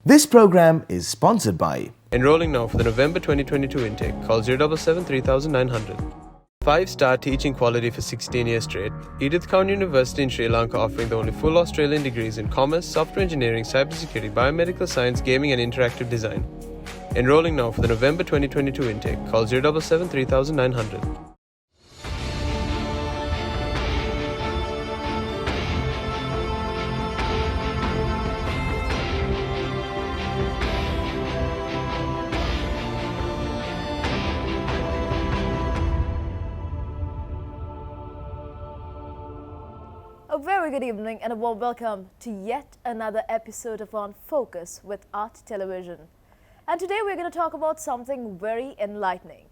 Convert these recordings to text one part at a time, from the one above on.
This program is sponsored by Enrolling now for the November 2022 intake. Call 077 3900. 5-star teaching quality for 16 years straight. Edith Cowan University in Sri Lanka offering the only full Australian degrees in commerce, software engineering, cybersecurity, biomedical science, gaming and interactive design. Enrolling now for the November 2022 intake. Call 077 3900. A very good evening and a warm welcome to yet another episode of On Focus with Art Television. And today we're going to talk about something very enlightening.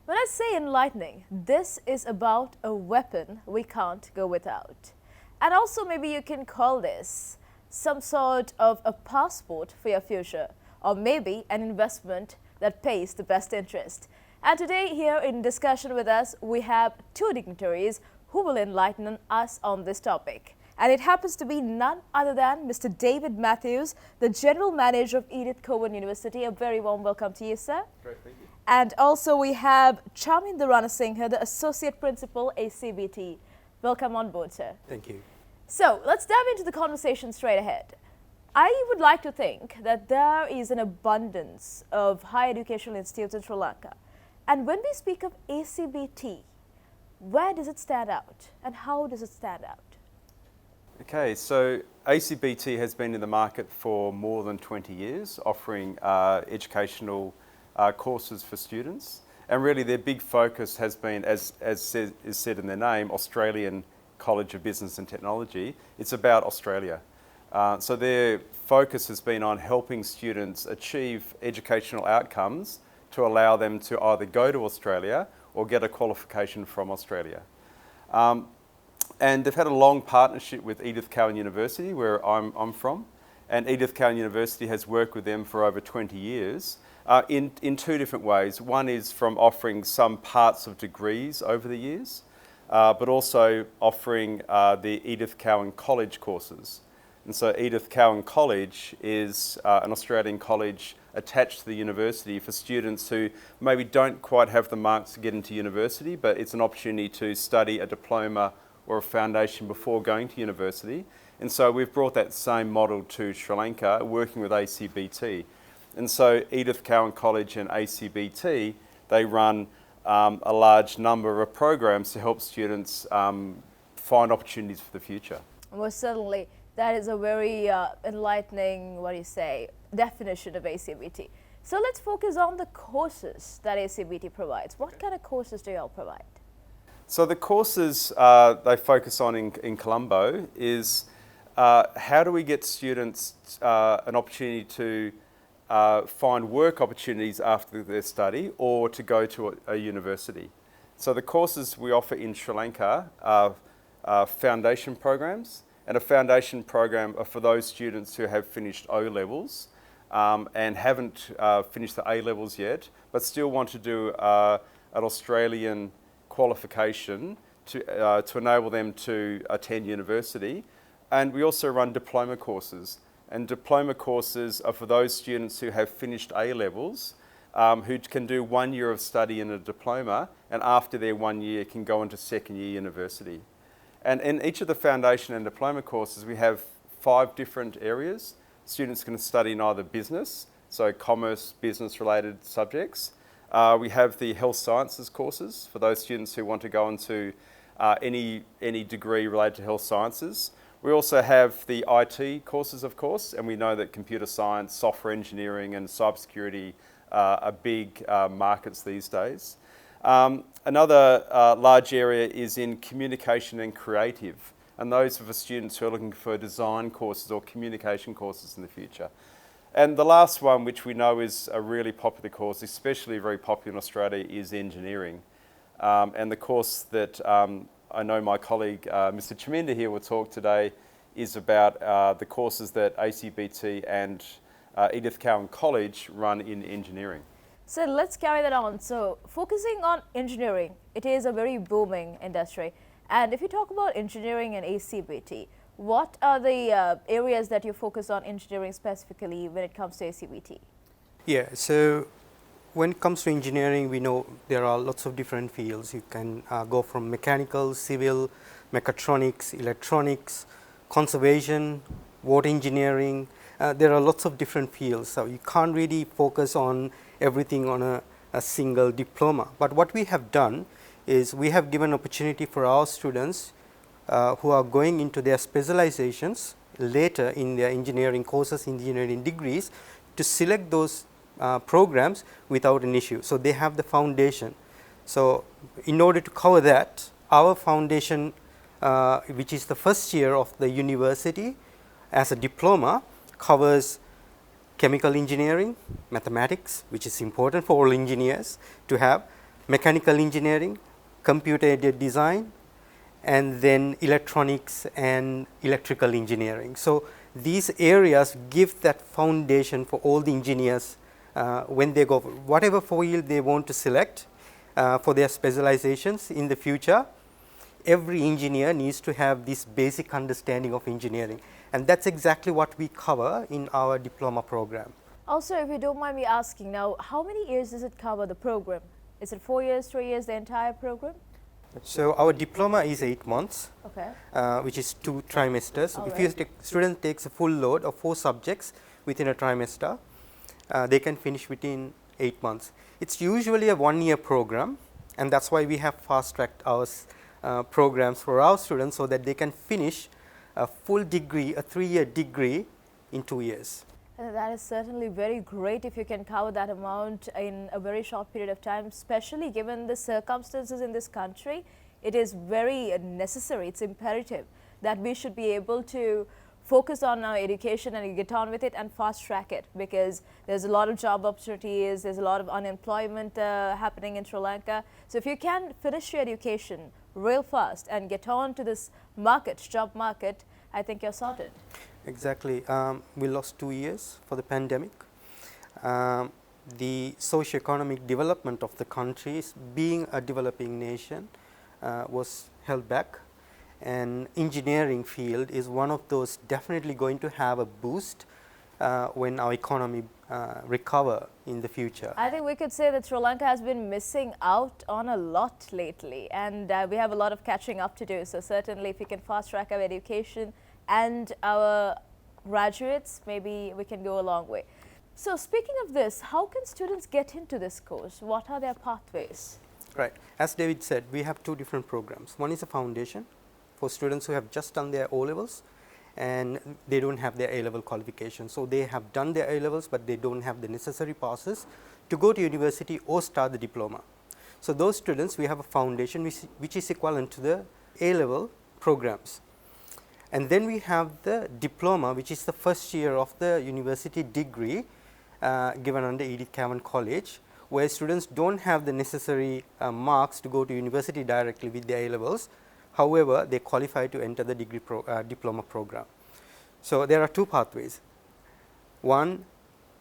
When I say enlightening, this is about a weapon we can't go without. And also maybe you can call this some sort of a passport for your future, or maybe an investment that pays the best interest. And today here in discussion with us, we have two dignitaries who will enlighten us on this topic. And it happens to be none other than Mr. David Matthews, the General Manager of Edith Cowan University. A very warm welcome to you, sir. Great, thank you. And also we have Charminder Ranasinghe, the Associate Principal, ACBT. Welcome on board, sir. Thank you. So let's dive into the conversation straight ahead. I would like to think that there is an abundance of higher educational institutes in Sri Lanka. And when we speak of ACBT, where does it stand out and how does it stand out? Okay, so ACBT has been in the market for more than 20 years, offering educational courses for students. And really their big focus has been, as is said in their name, Australian College of Business and Technology. It's about Australia. So their focus has been on helping students achieve educational outcomes to allow them to either go to Australia or get a qualification from Australia. And they've had a long partnership with Edith Cowan University, where I'm from, and Edith Cowan University has worked with them for over 20 years in two different ways. One is from offering some parts of degrees over the years, but also offering the Edith Cowan College courses. And so Edith Cowan College is an Australian college attached to the university for students who maybe don't quite have the marks to get into university, but it's an opportunity to study a diploma or a foundation before going to university. And so we've brought that same model to Sri Lanka, working with ACBT. And so Edith Cowan College and ACBT, they run a large number of programs to help students find opportunities for the future. Well, certainly. That is a very enlightening, definition of ACBT. So let's focus on the courses that ACBT provides. What kind of courses do you all provide? So the courses they focus on in Colombo is how do we get students an opportunity to find work opportunities after their study or to go to a university. So the courses we offer in Sri Lanka are foundation programs. And a foundation program are for those students who have finished O-levels and haven't finished the A-levels yet, but still want to do an Australian qualification to enable them to attend university. And we also run diploma courses. And diploma courses are for those students who have finished A-levels, who can do 1 year of study in a diploma, and after their 1 year can go into second year university. And in each of the foundation and diploma courses, we have 5 different areas. Students can study in either business, so commerce, business-related subjects. We have the health sciences courses for those students who want to go into any degree related to health sciences. We also have the IT courses, of course, and we know that computer science, software engineering, and cybersecurity are big markets these days. Another large area is in communication and creative, and those are for students who are looking for design courses or communication courses in the future. And the last one, which we know is a really popular course, especially very popular in Australia, is engineering. And the course that I know my colleague, Mr. Chaminda here will talk today, is about the courses that ACBT and Edith Cowan College run in engineering. So let's carry that on. So focusing on engineering, it is a very booming industry. And if you talk about engineering and ACBT, What are the areas that you focus on engineering specifically when it comes to ACBT? Yeah, so when it comes to engineering, we know there are lots of different fields. You can go from mechanical, civil, mechatronics, electronics, conservation, water engineering. There are lots of different fields, so you can't really focus on everything on a single diploma. But what we have done is we have given opportunity for our students who are going into their specializations later in their engineering courses, engineering degrees, to select those programs without an issue. So, they have the foundation. So, in order to cover that, our foundation, which is the first year of the university as a diploma, covers chemical engineering, mathematics, which is important for all engineers to have, mechanical engineering, computer aided design, and then electronics and electrical engineering. So, these areas give that foundation for all the engineers when they go for whatever field they want to select for their specializations in the future. Every engineer needs to have this basic understanding of engineering, and that is exactly what we cover in our diploma program. Also, if you don't mind me asking now, how many years does it cover, the program? Is it 4 years, 3 years, the entire program? So, our diploma is 8 months, Okay. which is 2 trimesters. All if right. you student takes a full load of 4 subjects within a trimester, they can finish within 8 months. It is usually a 1-year program, and that is why we have fast tracked our programs for our students, so that they can finish a full degree, a 3-year degree in 2 years. That is certainly very great if you can cover that amount in a very short period of time, especially given the circumstances in this country. It is very necessary, it's imperative that we should be able to focus on our education and get on with it and fast track it, because there's a lot of job opportunities, there's a lot of unemployment happening in Sri Lanka. So if you can finish your education real fast and get on to this market, job market, I think you're sorted. Exactly. We lost 2 years for the pandemic. The socio-economic development of the countries, being a developing nation, was held back, and engineering field is one of those definitely going to have a boost when our economy recover in the future. I think we could say that Sri Lanka has been missing out on a lot lately, and we have a lot of catching up to do. So certainly if we can fast track our education and our graduates, maybe we can go a long way. So speaking of this, how can students get into this course? What are their pathways? Right. As David said, we have 2 different programs. One is a foundation for students who have just done their O-levels and they do not have their A-level qualification. So, they have done their A-levels, but they do not have the necessary passes to go to university or start the diploma. So, those students, we have a foundation which is equivalent to the A-level programs. And then we have the diploma, which is the first year of the university degree given under Edith Cavern College, where students do not have the necessary marks to go to university directly with their A-levels. However, they qualify to enter the degree diploma program. So, there are 2 pathways. One,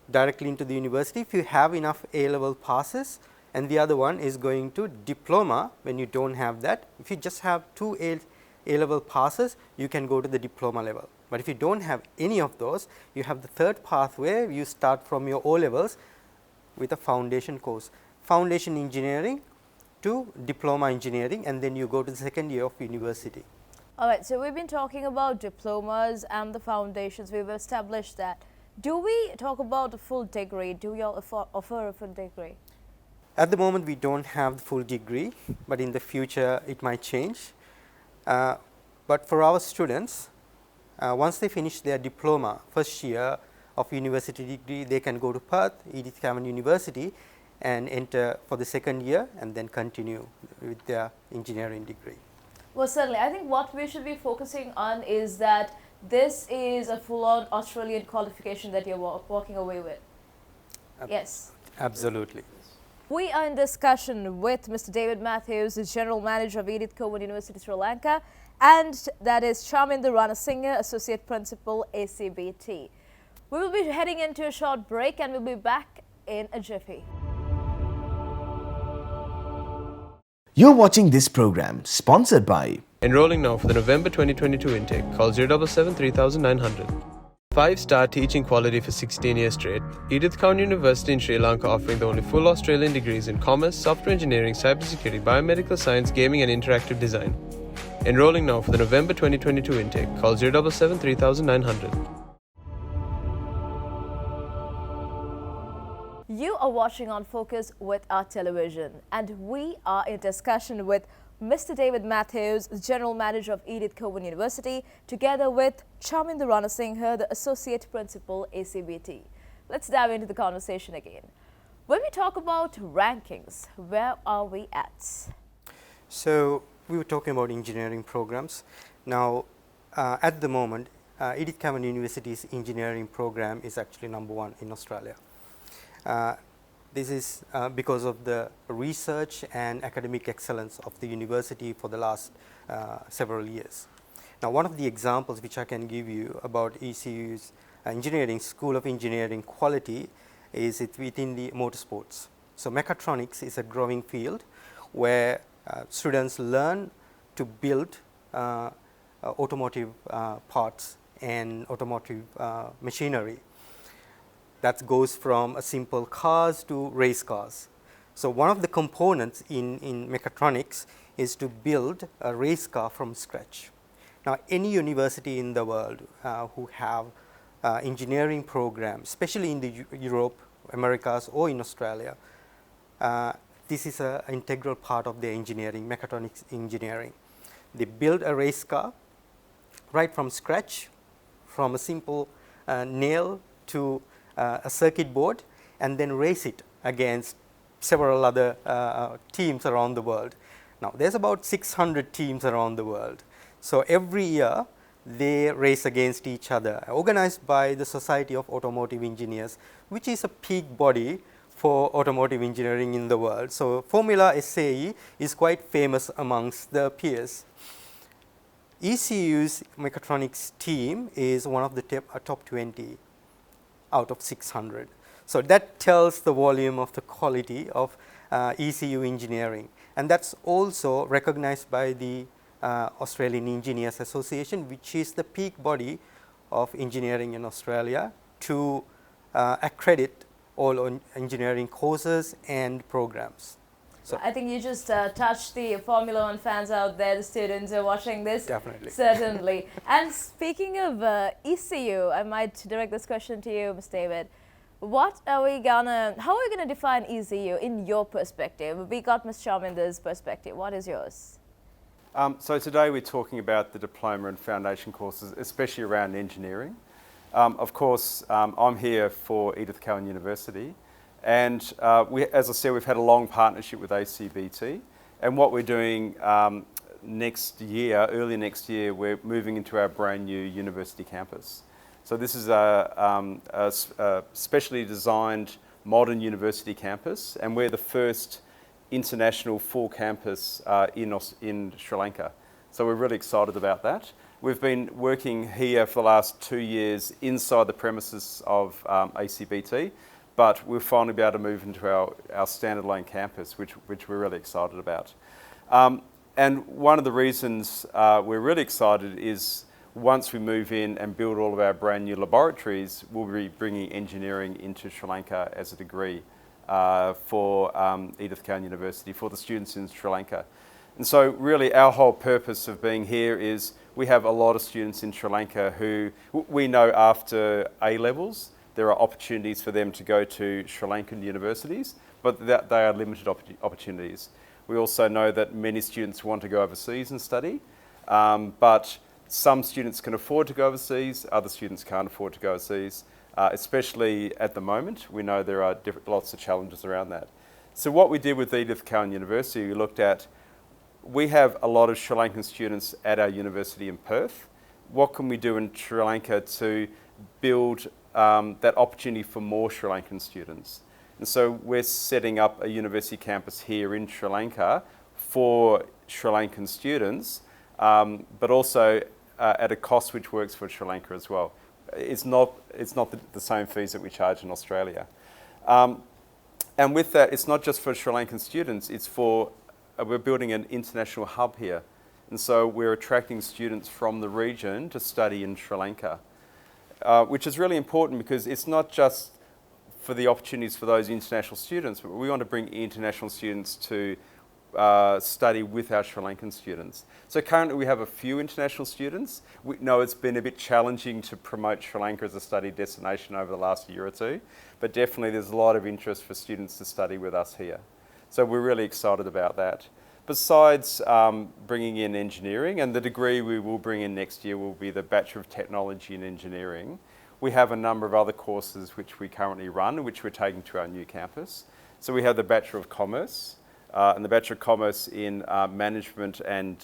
directly into the university if you have enough A-level passes, and the other one is going to diploma when you do not have that. If you just have 2 A-level passes, you can go to the diploma level. But if you do not have any of those, you have the third pathway. You start from your O-levels with a foundation course, foundation engineering to diploma engineering, and then you go to the second year of university. All right, so we've been talking about diplomas and the foundations. We've established that. Do we talk about the full degree? Do you all offer a full degree? At the moment, we do not have the full degree, but in the future it might change. But for our students, once they finish their diploma, first year of university degree, they can go to Perth, Edith Cavern University, and enter for the second year and then continue with their engineering degree. Well, certainly. I think what we should be focusing on is that this is a full-on Australian qualification that you're walking away with. Yes. Absolutely. We are in discussion with Mr. David Matthews, the General Manager of Edith Cavern University, Sri Lanka, and that is Charminder Ranasinghe, Associate Principal, ACBT. We will be heading into a short break and we'll be back in a jiffy. You're watching this program sponsored by Enrolling now for the November 2022 intake. Call 077 3900. 5-star teaching quality for 16 years straight. Edith Cowan University in Sri Lanka offering the only full Australian degrees in commerce, software engineering, cybersecurity, biomedical science, gaming and interactive design. Enrolling now for the November 2022 intake. Call 077 3900. You are watching On Focus with our television, and we are in discussion with Mr. David Matthews, General Manager of Edith Cowan University, together with Charminder Ranasinghe, the Associate Principal, ACBT. Let's dive into the conversation again. When we talk about rankings, where are we at? So we were talking about engineering programs. Now, at the moment, Edith Cowan University's engineering program is actually #1 in Australia. This is because of the research and academic excellence of the university for the last several years. Now, one of the examples which I can give you about ECU's engineering, School of Engineering quality is within the motorsports. So, mechatronics is a growing field where students learn to build automotive parts and automotive machinery. That goes from a simple cars to race cars. So, one of the components in mechatronics is to build a race car from scratch. Now, any university in the world who have engineering programs, especially in the Europe, Americas or in Australia, this is an integral part of their engineering, mechatronics engineering. They build a race car right from scratch, from a simple nail to a circuit board, and then race it against several other teams around the world. Now, there's about 600 teams around the world. So, every year they race against each other, organized by the Society of Automotive Engineers, which is a peak body for automotive engineering in the world. So, Formula SAE is quite famous amongst the peers. ECU's mechatronics team is one of the top 20 out of 600. So, that tells the volume of the quality of ECU engineering, and that is also recognized by the Australian Engineers Association, which is the peak body of engineering in Australia, to accredit all engineering courses and programs. So I think you just touched the Formula One fans out there, the students who are watching this. Definitely. Certainly. And speaking of ECU, I might direct this question to you, Ms. David. How are we gonna define ECU in your perspective? We got Ms. Charminder's perspective. What is yours? So today we're talking about the diploma and foundation courses, especially around engineering. Of course, I'm here for Edith Cowan University. And as I said, we've had a long partnership with ACBT, and what we're doing early next year, we're moving into our brand new university campus. So this is a specially designed modern university campus, and we're the first international full campus in Sri Lanka. So we're really excited about that. We've been working here for the last 2 years inside the premises of ACBT. But we'll finally be able to move into our standalone campus, which we're really excited about. And one of the reasons we're really excited is once we move in and build all of our brand new laboratories, we'll be bringing engineering into Sri Lanka as a degree for Edith Cowan University, for the students in Sri Lanka. And so really our whole purpose of being here is we have a lot of students in Sri Lanka who we know after A-levels, there are opportunities for them to go to Sri Lankan universities, but they are limited opportunities. We also know that many students want to go overseas and study, but some students can afford to go overseas, other students can't afford to go overseas, especially at the moment. We know there are lots of challenges around that. So what we did with Edith Cowan University, we looked at, we have a lot of Sri Lankan students at our university in Perth. What can we do in Sri Lanka to build that opportunity for more Sri Lankan students? And so we're setting up a university campus here in Sri Lanka for Sri Lankan students, but also at a cost which works for Sri Lanka as well. It's not the same fees that we charge in Australia. And with that, it's not just for Sri Lankan students, it's for, we're building an international hub here. And so we're attracting students from the region to study in Sri Lanka, which is really important because it's not just for the opportunities for those international students, but we want to bring international students to study with our Sri Lankan students. So currently we have a few international students. We know it's been a bit challenging to promote Sri Lanka as a study destination over the last year or two, but definitely there's a lot of interest for students to study with us here. So we're really excited about that. Besides bringing in engineering, and the degree we will bring in next year will be the Bachelor of Technology in Engineering, we have a number of other courses which we currently run, which we're taking to our new campus. So we have the Bachelor of Commerce, and the Bachelor of Commerce in Management and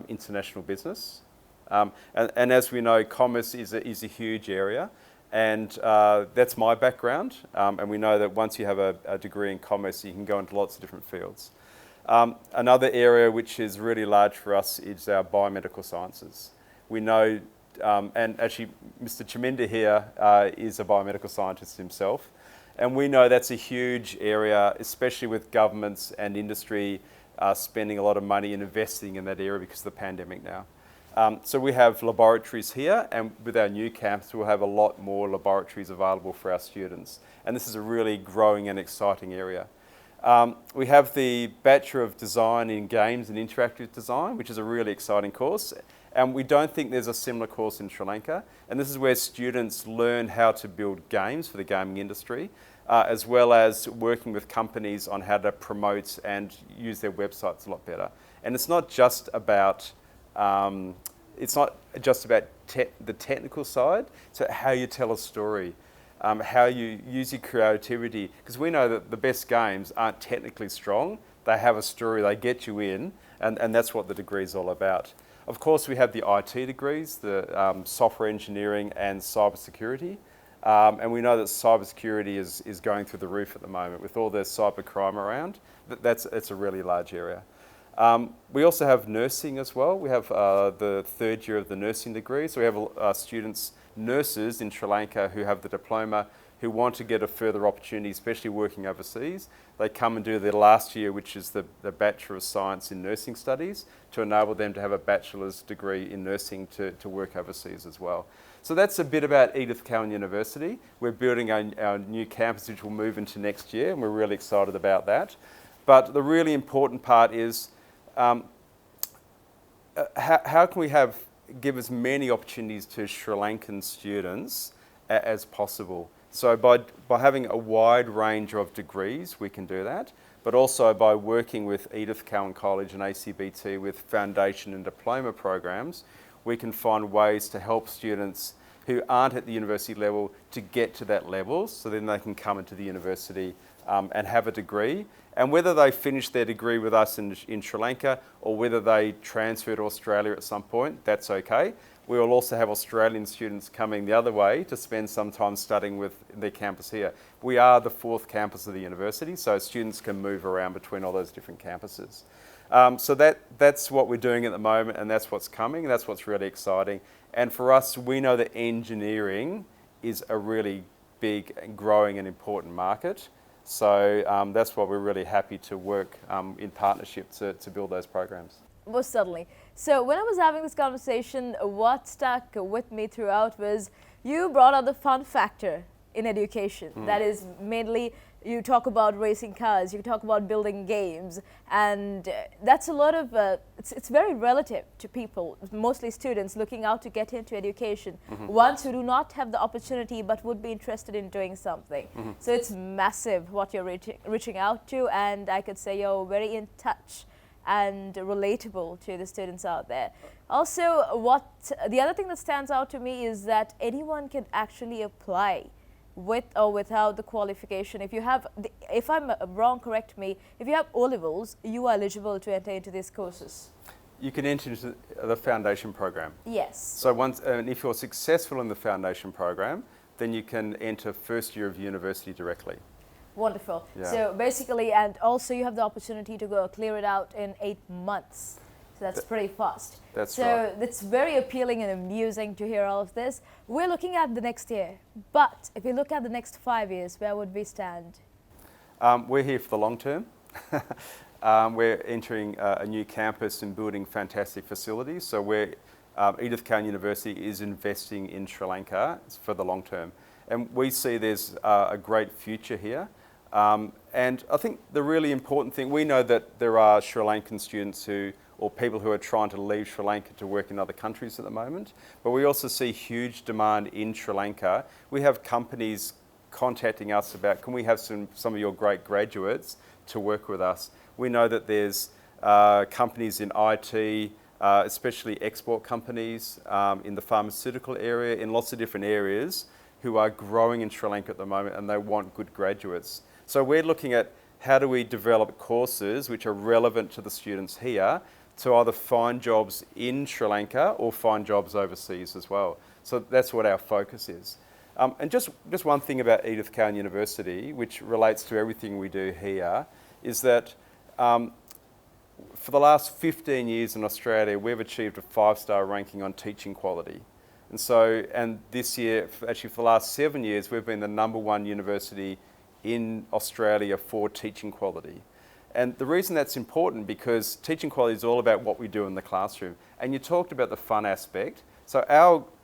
International Business. And as we know, commerce is a huge area, and that's my background. And we know that once you have a degree in commerce, you can go into lots of different fields. Another area which is really large for us is our biomedical sciences. We know, and actually Mr. Chaminda here is a biomedical scientist himself, and we know that's a huge area, especially with governments and industry spending a lot of money and investing in that area because of the pandemic now. So we have laboratories here, and with our new campus we'll have a lot more laboratories available for our students, and this is a really growing and exciting area. We have the Bachelor of Design in Games and Interactive Design, which is a really exciting course. And we don't think there's a similar course in Sri Lanka. And this is where students learn how to build games for the gaming industry, as well as working with companies on how to promote and use their websites a lot better. And it's not just about the technical side, so how you tell a story. How you use your creativity, because we know that the best games aren't technically strong, they have a story, they get you in, and that's what the degree is all about. Of course, we have the IT degrees, the software engineering and cybersecurity, and we know that cybersecurity is going through the roof at the moment with all the cybercrime around. It's a really large area. We also have nursing as well. We have the third year of the nursing degree, so we have students, nurses in Sri Lanka who have the diploma, who want to get a further opportunity, especially working overseas. They come and do their last year, which is the Bachelor of Science in Nursing Studies, to enable them to have a bachelor's degree in nursing to work overseas as well. So that's a bit about Edith Cowan University. We're building our new campus, which will move into next year, and we're really excited about that. But the really important part is how can we give as many opportunities to Sri Lankan students as possible. So by having a wide range of degrees, we can do that, but also by working with Edith Cowan College and ACBT with foundation and diploma programs, we can find ways to help students who aren't at the university level to get to that level, so then they can come into the university and have a degree. And whether they finish their degree with us in Sri Lanka or whether they transfer to Australia at some point, that's okay. We will also have Australian students coming the other way to spend some time studying with their campus here. We are the fourth campus of the university, so students can move around between all those different campuses. So that's what we're doing at the moment, and that's what's coming, and that's what's really exciting. And for us, we know that engineering is a really big and growing and important market. So that's why we're really happy to work in partnership to build those programs. Most certainly. So when I was having this conversation, what stuck with me throughout was you brought out the fun factor in education. That is mainly, you talk about racing cars, you talk about building games, and that's a lot of, it's very relative to people, mostly students looking out to get into education, ones who do not have the opportunity but would be interested in doing something. So it's massive what you're reaching out to, and I could say you're very in touch and relatable to the students out there. Also, the other thing that stands out to me is that anyone can actually apply with or without the qualification. If you have, if I'm wrong, correct me, if you have O-levels, you are eligible to enter into these courses. You can enter into the foundation program. Yes. So if you're successful in the foundation program, then you can enter first year of university directly. Wonderful. Yeah. So basically, and also you have the opportunity to go clear it out in 8 months. So that's pretty fast. That's so right. it's very appealing and amusing to hear all of this. We're looking at the next year, but if you look at the next 5 years, where would we stand? We're here for the long term. We're entering a new campus and building fantastic facilities. So Edith Cowan University is investing in Sri Lanka for the long term. And we see there's a great future here. And I think the really important thing, we know that there are Sri Lankan students or people who are trying to leave Sri Lanka to work in other countries at the moment, but we also see huge demand in Sri Lanka. We have companies contacting us about, can we have some of your great graduates to work with us? We know that there's companies in IT, especially export companies, in the pharmaceutical area, in lots of different areas, who are growing in Sri Lanka at the moment, and they want good graduates. So we're looking at how do we develop courses which are relevant to the students here to either find jobs in Sri Lanka or find jobs overseas as well. So that's what our focus is. And just one thing about Edith Cowan University, which relates to everything we do here, is that for the last 15 years in Australia, we've achieved a 5-star ranking on teaching quality. And this year, actually for the last 7 years, we've been the #1 university in Australia for teaching quality. And the reason that's important, because teaching quality is all about what we do in the classroom. And you talked about the fun aspect. So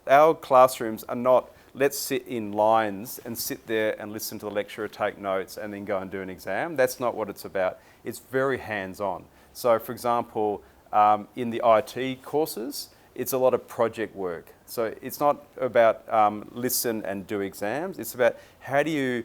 our classrooms are not, let's sit in lines and sit there and listen to the lecturer, take notes, and then go and do an exam. That's not what it's about. It's very hands-on. So for example, in the IT courses, it's a lot of project work. So it's not about listen and do exams. It's about how do you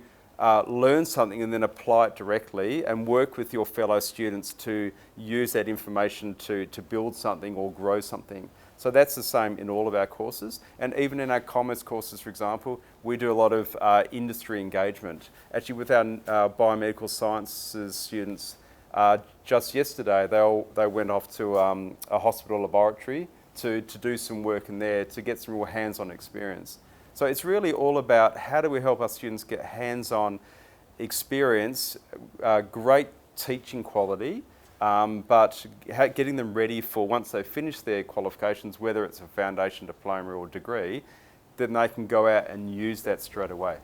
learn something and then apply it directly and work with your fellow students to use that information to build something or grow something. So that's the same in all of our courses. And even in our commerce courses, for example, we do a lot of industry engagement. Actually, with our biomedical sciences students, just yesterday, they went off to a hospital laboratory to do some work in there to get some real hands-on experience. So it's really all about how do we help our students get hands-on experience, great teaching quality, but getting them ready for once they finish their qualifications, whether it's a foundation diploma or degree, then they can go out and use that straight away.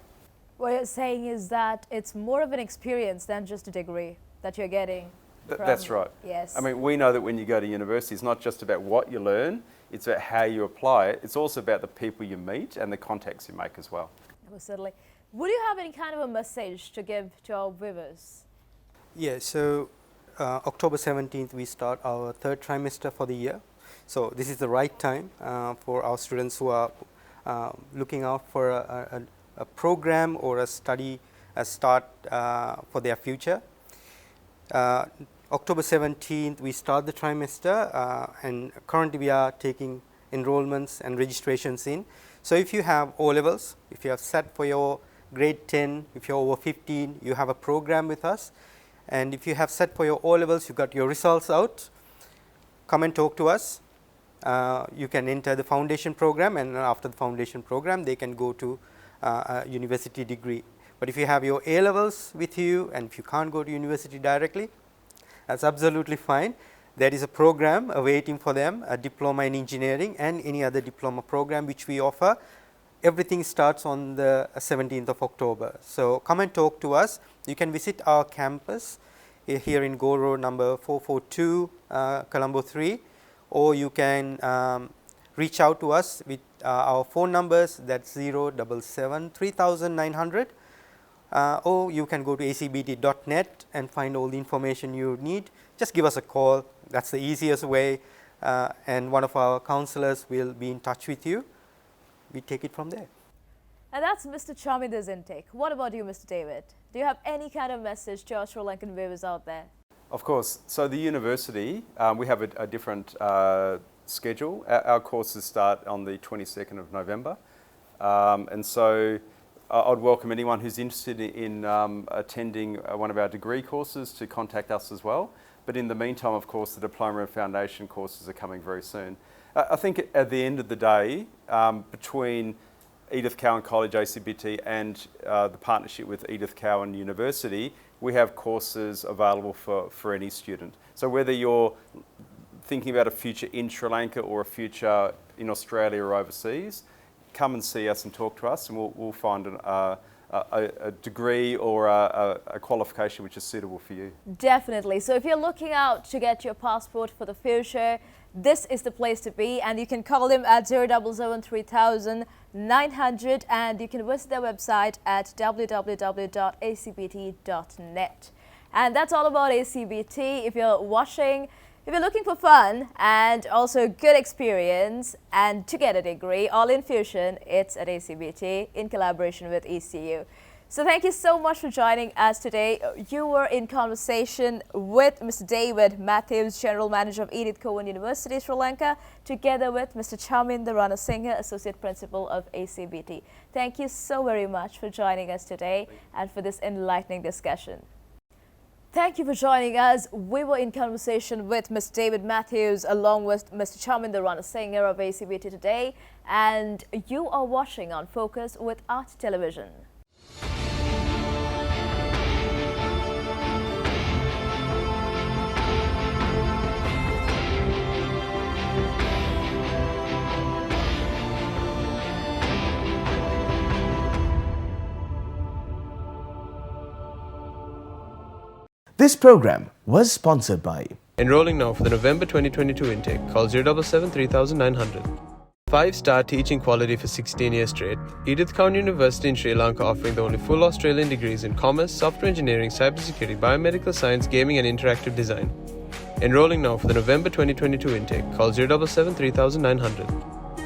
What you're saying is that it's more of an experience than just a degree that you're getting. That's right. Yes. I mean, we know that when you go to university, it's not just about what you learn, it's about how you apply it. It's also about the people you meet and the contacts you make as well. Oh, certainly. Would you have any kind of a message to give to our viewers? Yeah, so October 17th, we start our 3rd trimester for the year. So this is the right time for our students who are looking out for a program or a start for their future. October 17th, we start the trimester, and currently we are taking enrollments and registrations in. So if you have O-levels, if you have set for your grade 10, if you're over 15, you have a program with us. And if you have set for your O-levels, you got your results out, come and talk to us. You can enter the foundation program, and after the foundation program, they can go to a university degree. But if you have your A-levels with you, and if you can't go to university directly, that's absolutely fine. There is a program awaiting for them, a diploma in engineering and any other diploma program which we offer. Everything starts on the 17th of October. So come and talk to us. You can visit our campus here in Go Road number 442, Colombo 3, or you can reach out to us with our phone numbers, that's 077 3900. Or you can go to acbt.net and find all the information you need. Just give us a call. That's the easiest way, and one of our counselors will be in touch with you. We take it from there. And that's Mr. Chamida's intake. What about you, Mr. David? Do you have any kind of message to our Sri Lankan viewers out there? Of course. So the university, we have a different schedule. Our courses start on the 22nd of November. And so I'd welcome anyone who's interested in attending one of our degree courses to contact us as well. But in the meantime, of course, the diploma and foundation courses are coming very soon. I think at the end of the day, between Edith Cowan College ACBT and the partnership with Edith Cowan University, we have courses available for any student. So whether you're thinking about a future in Sri Lanka or a future in Australia or overseas, come and see us and talk to us, and we'll find a a degree or a qualification which is suitable for you. Definitely. So if you're looking out to get your passport for the future, this is the place to be, and you can call them at 0003900, and you can visit their website at www.acbt.net. And that's all about ACBT. If you're watching, if you're looking for fun and also good experience and to get a degree, all in fusion, it's at ACBT in collaboration with ECU. So thank you so much for joining us today. You were in conversation with Mr. David Matthews, General Manager of Edith Cowan University, Sri Lanka, together with Mr. Chaminda Ranasinghe, Associate Principal of ACBT. Thank you so very much for joining us today and for this enlightening discussion. Thank you for joining us. We were in conversation with Mr. David Matthews along with Mr. Chaminda Ranasinghe of ACBT today, and you are watching On Focus with Art Television. This program was sponsored by Enrolling now for the November 2022 intake. Call 077 3900. 5-star teaching quality for 16 years straight. Edith Cowan University in Sri Lanka offering the only full Australian degrees in commerce, software engineering, cybersecurity, biomedical science, gaming and interactive design. Enrolling now for the November 2022 intake. Call 077 3900.